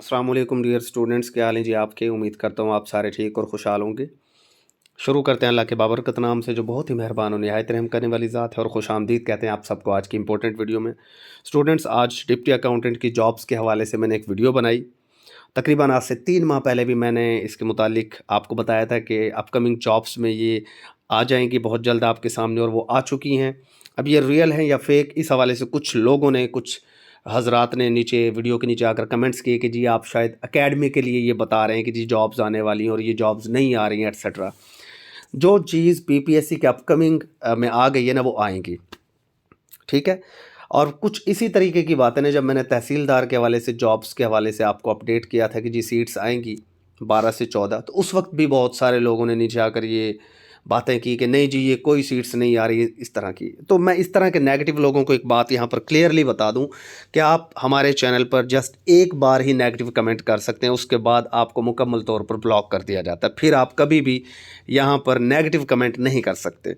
अस्सलाम वालेकुम dear students, क्या हाल है जी आपके। उम्मीद करता हूँ आप सारे ठीक और खुशहाल होंगे। शुरू करते हैं अल्लाह के बाबरकत नाम से जो बहुत ही मेहरबान और निहायत रहम करने वाली ज़ात है, और खुश आमदीद कहते हैं आप सबको आज की इंपॉर्टेंट वीडियो में। स्टूडेंट्स, आज डिप्टी अकाउंटेंट की जॉब्स के हवाले से मैंने एक वीडियो बनाई। तकरीबन आज से 3 माह पहले भी मैंने इसके मुतालिक आपको बताया था कि अपकमिंग जॉब्स में ये आ जाएंगी बहुत जल्द आपके सामने, और वो आ चुकी हैं। अब ये रियल हैं या फेक, इस हवाले से कुछ लोगों ने, कुछ हजरात ने नीचे वीडियो के नीचे आकर कमेंट्स किए कि जी आप शायद एकेडमी के लिए ये बता रहे हैं कि जी जॉब्स आने वाली हैं और ये जॉब्स नहीं आ रही हैं एट्सेट्रा। जो चीज़ पीपीएससी के अपकमिंग में आ गई है ना, वो आएंगी, ठीक है। और कुछ इसी तरीके की बातें ने जब मैंने तहसीलदार के हवाले से, जॉब्स के हवाले से आपको अपडेट किया था कि जी सीट्स आएंगी 12 से 14, तो उस वक्त भी बहुत सारे लोगों ने नीचे आकर ये बातें की कि नहीं जी ये कोई सीट्स नहीं आ रही, इस तरह की। तो मैं इस तरह के नेगेटिव लोगों को एक बात यहाँ पर क्लियरली बता दूँ कि आप हमारे चैनल पर जस्ट एक बार ही नेगेटिव कमेंट कर सकते हैं, उसके बाद आपको मुकम्मल तौर पर ब्लॉक कर दिया जाता है। फिर आप कभी भी यहाँ पर नेगेटिव कमेंट नहीं कर सकते।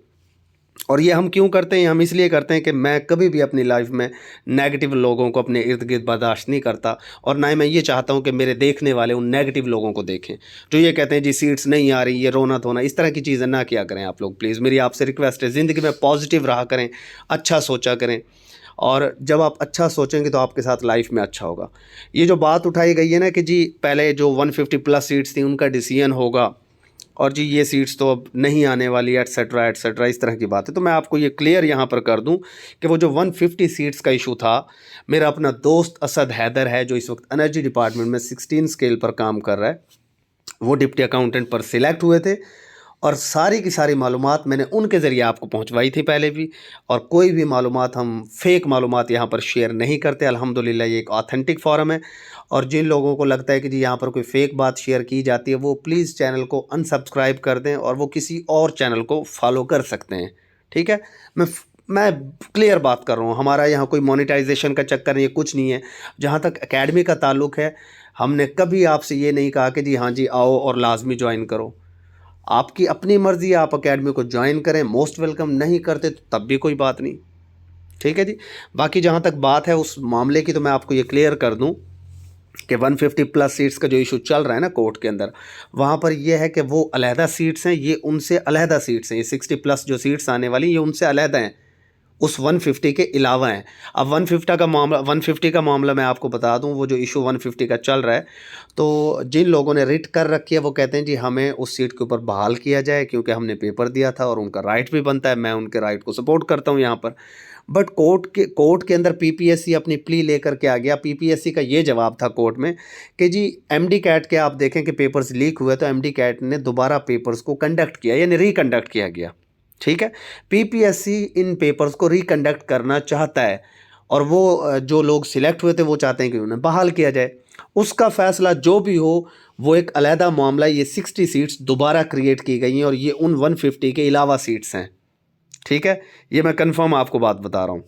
और ये हम क्यों करते हैं? हम इसलिए करते हैं कि मैं कभी भी अपनी लाइफ में नेगेटिव लोगों को अपने इर्द गिर्द बर्दाश्त नहीं करता, और ना ही मैं ये चाहता हूँ कि मेरे देखने वाले उन नेगेटिव लोगों को देखें जो ये कहते हैं जी सीट्स नहीं आ रही, ये रोना धोना, इस तरह की चीज़ें ना किया करें आप लोग। प्लीज़ मेरी आपसे रिक्वेस्ट है, ज़िंदगी में पॉजिटिव रहा करें, अच्छा सोचा करें, और जब आप अच्छा सोचेंगे तो आपके साथ लाइफ में अच्छा होगा। ये जो बात उठाई गई है ना कि जी पहले जो 150 प्लस सीट्स थी उनका डिसीजन होगा, और जी ये सीट्स तो अब नहीं आने वाली, एट्सेट्रा एट्सेट्रा, इस तरह की बात है। तो मैं आपको ये क्लियर यहाँ पर कर दूँ कि वो जो 150 सीट्स का इशू था, मेरा अपना दोस्त असद हैदर है जो इस वक्त एनर्जी डिपार्टमेंट में 16 स्केल पर काम कर रहा है, वो डिप्टी अकाउंटेंट पर सिलेक्ट हुए थे, और सारी की सारी मालूमात मैंने उनके ज़रिए आपको पहुंचवाई थी पहले भी। और कोई भी मालूमात, हम फेक मालूमात यहाँ पर शेयर नहीं करते। अल्हम्दुलिल्लाह ये एक ऑथेंटिक फॉरम है, और जिन लोगों को लगता है कि जी यहाँ पर कोई फेक बात शेयर की जाती है, वो प्लीज़ चैनल को अनसब्सक्राइब कर दें और वो किसी और चैनल को फॉलो कर सकते हैं, ठीक है। मैं क्लियर बात कर रहा हूँ, हमारा यहाँ कोई मोनेटाइजेशन का चक्कर नहीं है, कुछ नहीं है। जहाँ तक एकेडमी का ताल्लुक़ है, हमने कभी आपसे ये नहीं कहा कि जी हाँ जी आओ और लाजमी ज्वाइन करो। आपकी अपनी मर्ज़ी है, आप एकेडमी को ज्वाइन करें, मोस्ट वेलकम। नहीं करते तो तब भी कोई बात नहीं, ठीक है जी। बाकी जहाँ तक बात है उस मामले की, तो मैं आपको ये क्लियर कर दूँ कि 150 प्लस सीट्स का जो इशू चल रहा है ना कोर्ट के अंदर, वहाँ पर यह है कि वो अलहदा सीट्स हैं, ये उनसे अलहदा सीट्स हैं। ये 60 प्लस जो सीट्स आने वाली ये उनसे अलहदा हैं, उस 150 के अलावा हैं। अब 150 का मामला मैं आपको बता दूं, वो जो इशू 150 का चल रहा है, तो जिन लोगों ने रिट कर रखी है वो कहते हैं जी हमें उस सीट के ऊपर बहाल किया जाए, क्योंकि हमने पेपर दिया था और उनका राइट भी बनता है। मैं उनके राइट को सपोर्ट करता हूं यहाँ पर। बट कोर्ट के अंदर पीपीएससी अपनी प्ली लेकर के आ गया। पीपीएससी का ये जवाब था कोर्ट में कि जी एमडी कैट के, आप देखें कि पेपर्स लीक हुए तो एमडी कैट ने दोबारा पेपर्स को कंडक्ट किया, यानी रिकंडक्ट किया गया, ठीक है। पीपीएससी इन पेपर्स को रिकंडक्ट करना चाहता है, और वो जो लोग सिलेक्ट हुए थे वो चाहते हैं कि उन्हें बहाल किया जाए। उसका फ़ैसला जो भी हो, वो एक अलहदा मामला है। ये 60 सीट्स दोबारा क्रिएट की गई हैं, और ये उन 150 के अलावा सीट्स हैं, ठीक है। ये मैं कंफर्म आपको बात बता रहा हूँ,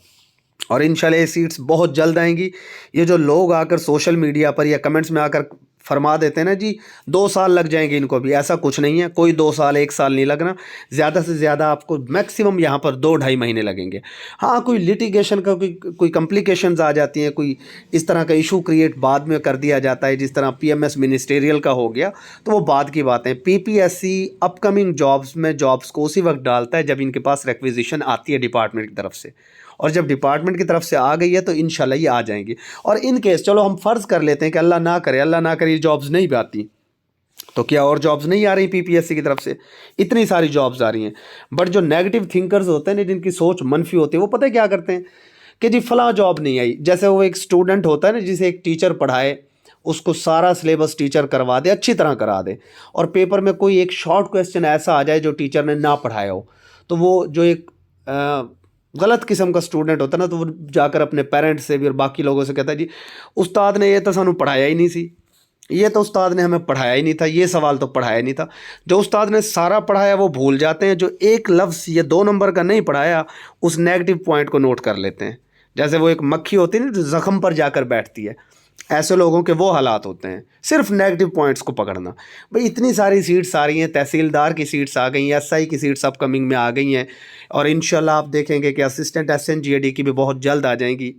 और इंशाल्लाह ये सीट्स बहुत जल्द आएंगी। ये जो लोग आकर सोशल मीडिया पर या कमेंट्स में आकर फरमा देते हैं ना जी 2 साल लग जाएंगे इनको भी, ऐसा कुछ नहीं है। कोई 2 साल 1 साल नहीं लगना, ज़्यादा से ज़्यादा आपको मैक्सिमम यहाँ पर 2-2.5 महीने लगेंगे। हाँ, कोई लिटिगेशन का कोई कॉम्प्लिकेशंस आ जाती हैं, कोई इस तरह का इशू क्रिएट बाद में कर दिया जाता है, जिस तरह पीएमएस मिनिस्टेरियल का हो गया, तो वो बाद की बातें। पीपीएससी अपकमिंग जॉब्स में जॉब्स को उसी वक्त डालता है जब इनके पास रिक्विजिशन आती है डिपार्टमेंट की तरफ से, और जब डिपार्टमेंट की तरफ से आ गई है तो इंशाल्लाह ये आ जाएंगी। और इन केस चलो हम फ़र्ज़ कर लेते हैं कि अल्लाह ना करे ये जॉब्स नहीं भी आती, तो क्या और जॉब्स नहीं आ रही पीपीएससी की तरफ से? इतनी सारी जॉब्स आ रही हैं। बट जो नेगेटिव थिंकर्स होते हैं ना, जिनकी सोच मनफी होती है, वो पता है क्या करते हैं कि जी फ़लाँ जॉब नहीं आई। जैसे वो एक स्टूडेंट होता है ना, जिसे एक टीचर पढ़ाए, उसको सारा सिलेबस टीचर करवा दे, अच्छी तरह करा दे, और पेपर में कोई एक शॉर्ट क्वेश्चन ऐसा आ जाए जो टीचर ने ना पढ़ाया हो, तो वो जो एक गलत किस्म का स्टूडेंट होता है ना, तो वो जाकर अपने पेरेंट्स से भी और बाकी लोगों से कहता है जी उस्ताद ने ये तो सानू पढ़ाया ही नहीं सी, ये तो उस्ताद ने हमें पढ़ाया ही नहीं था, ये सवाल तो पढ़ाया नहीं था। जो उस्ताद ने सारा पढ़ाया वो भूल जाते हैं, जो एक लफ्ज़ या 2 नंबर का नहीं पढ़ाया उस नेगेटिव पॉइंट को नोट कर लेते हैं। जैसे वो एक मक्खी होती है ना जो ज़ख़म पर जाकर बैठती है, ऐसे लोगों के वो हालात होते हैं, सिर्फ नेगेटिव पॉइंट्स को पकड़ना। भाई इतनी सारी सीट्स आ रही हैं, तहसीलदार की सीट्स आ गई हैं, एसआई की सीट्स अपकमिंग में आ गई हैं, और इंशाल्लाह आप देखेंगे कि असिस्टेंट एसएनजीएडी की भी बहुत जल्द आ जाएंगी,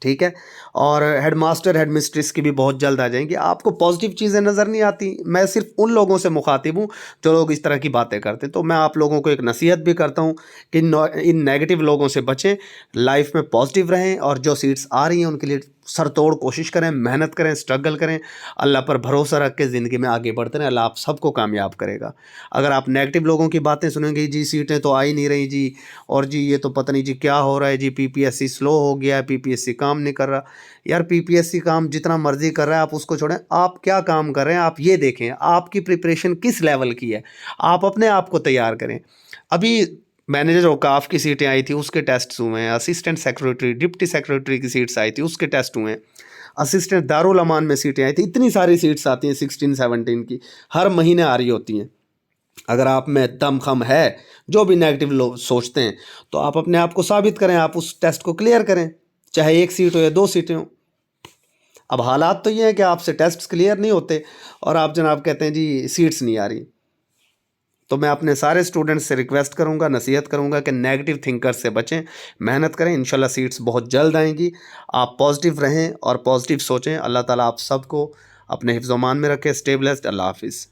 ٹھیک ہے. اور ہیڈ ماسٹر ہیڈ مسٹریس کی بھی بہت جلد آ جائیں گی. آپ کو پازیٹیو چیزیں نظر نہیں آتی. میں صرف ان لوگوں سے مخاطب ہوں جو لوگ اس طرح کی باتیں کرتے ہیں. تو میں آپ لوگوں کو ایک نصیحت بھی کرتا ہوں کہ ان نیگیٹو لوگوں سے بچیں, لائف میں پازیٹیو رہیں, اور جو سیٹس آ رہی ہیں ان کے لیے سر توڑ کوشش کریں, محنت کریں, اسٹرگل کریں, اللہ پر بھروسہ رکھ کے زندگی میں آگے بڑھتے رہیں. اللہ آپ سب کو کامیاب کرے گا. اگر آپ نیگیٹو لوگوں کی باتیں سنیں گے, جی سیٹیں تو آ ہی نہیں رہی جی, اور جی یہ تو پتہ نہیں جی کیا ہو رہا ہے جی, پی پی ایس سی سلو ہو گیا ہے, پی پی ایس سی کام نہیں کر رہا. یار پی پی ایس سی کام جتنا مرضی کر رہا ہے, آپ اس کو چھوڑیں. آپ کیا کام کر رہے ہیں آپ یہ دیکھیں, آپ کی پریپریشن کس لیول کی ہے, آپ اپنے آپ کو تیار کریں. ابھی مینیجر اوقاف کی سیٹیں آئی تھی, اس کے ٹیسٹس ہوئے ہیں. اسسٹنٹ سیکریٹری, ڈپٹی سیکریٹری کی سیٹس آئی تھی, اس کے ٹیسٹ ہوئے ہیں. اسسٹنٹ دارالامان میں سیٹیں آئی تھیں. اتنی ساری سیٹس آتی ہیں 16-17 کی, ہر مہینے آ رہی ہوتی ہیں. اگر آپ میں دم خم ہے, جو بھی نیگیٹو لوگ سوچتے ہیں, تو آپ اپنے آپ کو ثابت کریں, آپ اس ٹیسٹ کو کلیئر کریں, چاہے 1 سیٹ ہو یا 2 سیٹیں ہوں. اب حالات تو یہ ہیں کہ آپ سے ٹیسٹس کلیئر نہیں ہوتے اور آپ جناب کہتے ہیں جی سیٹس نہیں آ رہی. تو میں اپنے سارے اسٹوڈنٹس سے ریکویسٹ کروں گا, نصیحت کروں گا کہ نیگیٹو تھنکر سے بچیں, محنت کریں. انشاءاللہ سیٹس بہت جلد آئیں گی. آپ پازیٹیو رہیں اور پازیٹیو سوچیں. اللہ تعالیٰ آپ سب کو اپنے حفظ و امان میں رکھے. Stay blessed. اللہ حافظ.